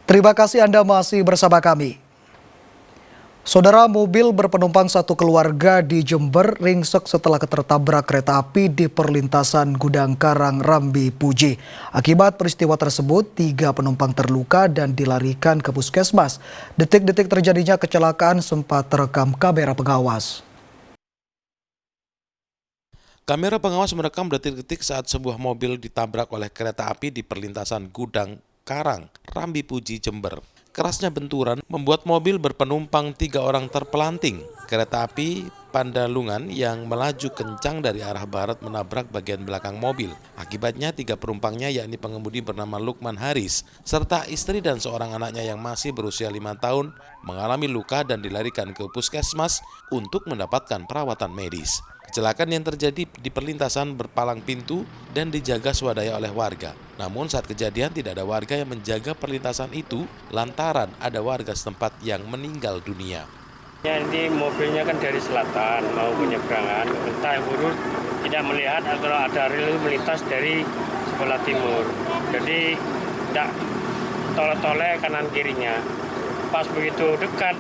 Terima kasih Anda masih bersama kami. Saudara, mobil berpenumpang satu keluarga di Jember ringsek setelah tertabrak kereta api di perlintasan Gudang Karang, Rambi, Puji. Akibat peristiwa tersebut, 3 penumpang terluka dan dilarikan ke puskesmas. Detik-detik terjadinya kecelakaan sempat terekam kamera pengawas. Kamera pengawas merekam detik-detik saat sebuah mobil ditabrak oleh kereta api di perlintasan Gudang Karang, Rambi, Puji, Jember. Kerasnya benturan membuat mobil berpenumpang 3 orang terpelanting. Kereta api Pandalungan yang melaju kencang dari arah barat menabrak bagian belakang mobil. Akibatnya 3 penumpangnya yakni pengemudi bernama Lukman Haris, serta istri dan seorang anaknya yang masih berusia 5 tahun mengalami luka dan dilarikan ke puskesmas untuk mendapatkan perawatan medis. Kecelakaan yang terjadi di perlintasan berpalang pintu dan dijaga swadaya oleh warga. Namun saat kejadian tidak ada warga yang menjaga perlintasan itu lantaran ada warga setempat yang meninggal dunia. Ya, ini mobilnya kan dari selatan mau penyeberangan, entah urut tidak melihat atau ada rel melintas dari sebelah timur. Jadi tidak toleh-toleh kanan kirinya. Pas begitu dekat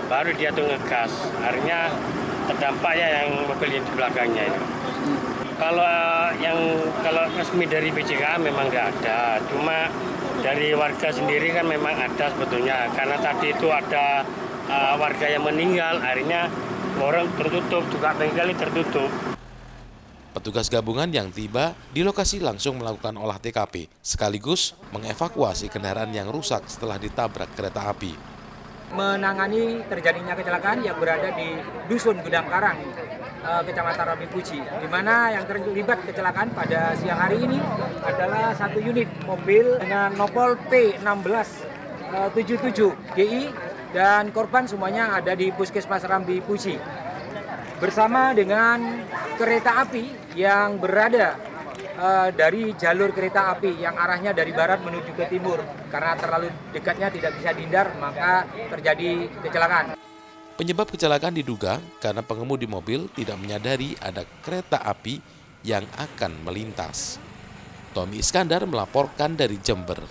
baru dia tuh ngegas. Akhirnya terdampak ya yang mobil yang di belakangnya itu. Kalau resmi dari BCKA memang tidak ada, cuma dari warga sendiri kan memang ada sebetulnya. Karena tadi itu ada warga yang meninggal, akhirnya orang tertutup, juga bengkel tertutup. Petugas gabungan yang tiba di lokasi langsung melakukan olah TKP, sekaligus mengevakuasi kendaraan yang rusak setelah ditabrak kereta api. Menangani terjadinya kecelakaan yang berada di Dusun Gudang Karang, Kecamatan Rambi, Puji, di mana yang terlibat kecelakaan pada siang hari ini adalah satu unit mobil dengan nopol P1677 GI dan korban semuanya ada di Puskesmas Rambi, Puji. Bersama dengan kereta api yang berada dari jalur kereta api yang arahnya dari barat menuju ke timur. Karena terlalu dekatnya tidak bisa dihindar, maka terjadi kecelakaan. Penyebab kecelakaan diduga karena pengemudi mobil tidak menyadari ada kereta api yang akan melintas. Tommy Iskandar melaporkan dari Jember.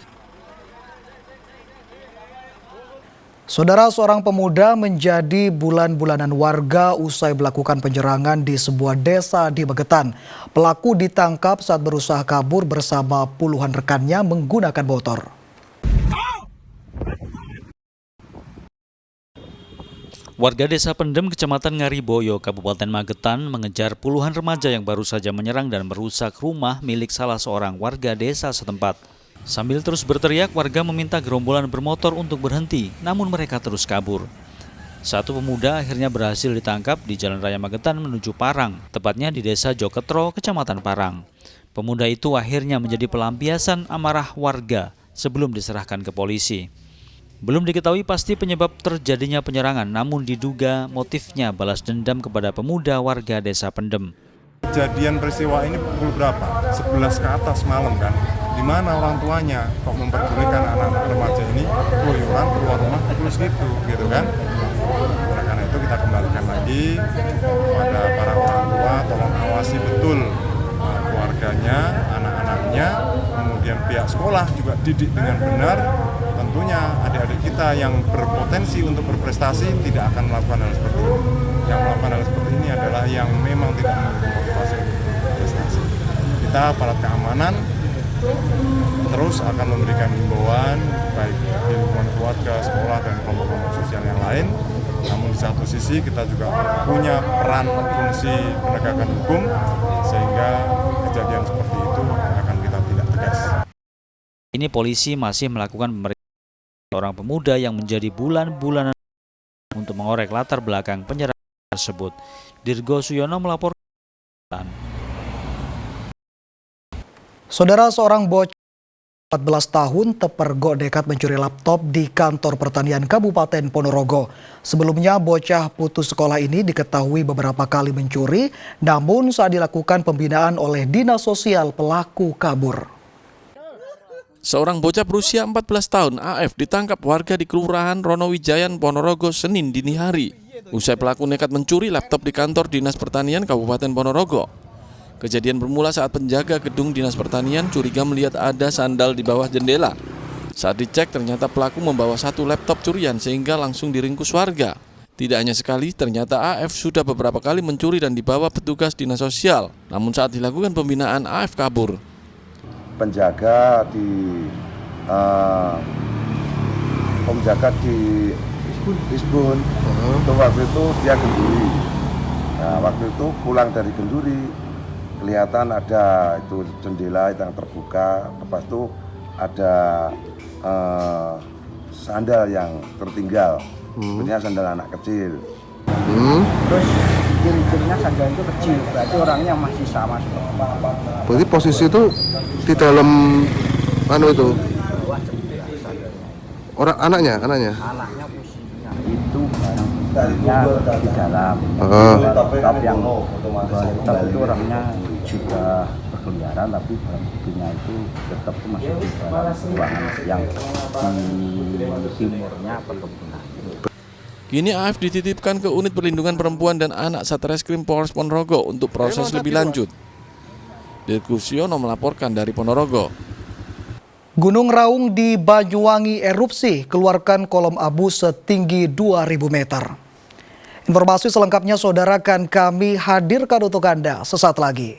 Saudara, seorang pemuda menjadi bulan-bulanan warga usai melakukan penyerangan di sebuah desa di Magetan. Pelaku ditangkap saat berusaha kabur bersama puluhan rekannya menggunakan motor. Warga Desa Pendem, Kecamatan Ngariboyo, Kabupaten Magetan mengejar puluhan remaja yang baru saja menyerang dan merusak rumah milik salah seorang warga desa setempat. Sambil terus berteriak, warga meminta gerombolan bermotor untuk berhenti, namun mereka terus kabur. Satu pemuda akhirnya berhasil ditangkap di Jalan Raya Magetan menuju Parang, tepatnya di Desa Joketro, Kecamatan Parang. Pemuda itu akhirnya menjadi pelampiasan amarah warga sebelum diserahkan ke polisi. Belum diketahui pasti penyebab terjadinya penyerangan, namun diduga motifnya balas dendam kepada pemuda warga Desa Pendem. Kejadian peristiwa ini pukul berapa? 11 ke atas malam kan? Di mana orang tuanya kok memperdulikan anak-anak remaja ini keluyuran keluar rumah terus gitu kan? Oleh karena itu kita kembalikan lagi kepada para orang tua, tolong awasi betul keluarganya, anak-anaknya, kemudian pihak sekolah juga didik dengan benar. Tentunya adik-adik kita yang berpotensi untuk berprestasi tidak akan melakukan hal seperti ini. Yang melakukan hal seperti ini adalah yang memang tidak memiliki motivasi untuk berprestasi. Kita aparat keamanan terus akan memberikan himbauan baik di lingkungan keluarga, sekolah, dan kelompok-kelompok sosial yang lain. Namun di satu sisi kita juga punya peran fungsi penegakan hukum sehingga kejadian seperti itu akan kita tindak tegas. Ini polisi masih melakukan pemeriksaan seorang pemuda yang menjadi bulan-bulanan untuk mengorek latar belakang penyerangan tersebut. Dirgo Suyono melaporkan. Saudara, seorang bocah 14 tahun terpergok nekat mencuri laptop di kantor pertanian Kabupaten Ponorogo. Sebelumnya bocah putus sekolah ini diketahui beberapa kali mencuri, namun saat dilakukan pembinaan oleh Dinas Sosial pelaku kabur. Seorang bocah berusia 14 tahun, AF, ditangkap warga di Kelurahan Ronowijayan, Ponorogo, Senin dini hari. Usai pelaku nekat mencuri laptop di kantor Dinas Pertanian Kabupaten Ponorogo. Kejadian bermula saat penjaga gedung Dinas Pertanian curiga melihat ada sandal di bawah jendela. Saat dicek ternyata pelaku membawa 1 laptop curian sehingga langsung diringkus warga. Tidak hanya sekali, ternyata AF sudah beberapa kali mencuri dan dibawa petugas dinas sosial. Namun saat dilakukan pembinaan, AF kabur. Penjaga di Isbun, untuk waktu itu dia genduri. Nah, waktu itu pulang dari genduri, kelihatan ada itu jendela yang terbuka, lepas itu ada sandal yang tertinggal, sebenarnya sandal anak kecil. Terus ciri-cirinya sandal itu kecil, berarti orangnya masih sama seperti itu. Berarti posisi itu di dalam itu orang anaknya Posisinya itu barangnya di dalam. Tapi yang laptop itu orangnya juga berkeliaran, tapi barang buktinya itu tetap masih di dalam ruangan yang di timurnya perkebunan. Kini AF dititipkan ke Unit Perlindungan Perempuan dan Anak Satreskrim Polres Ponorogo untuk proses lebih lanjut. Dirkusiono melaporkan dari Ponorogo. Gunung Raung di Banyuwangi erupsi, keluarkan kolom abu setinggi 2.000 meter. Informasi selengkapnya saudara akan kami hadirkan untuk Anda sesaat lagi.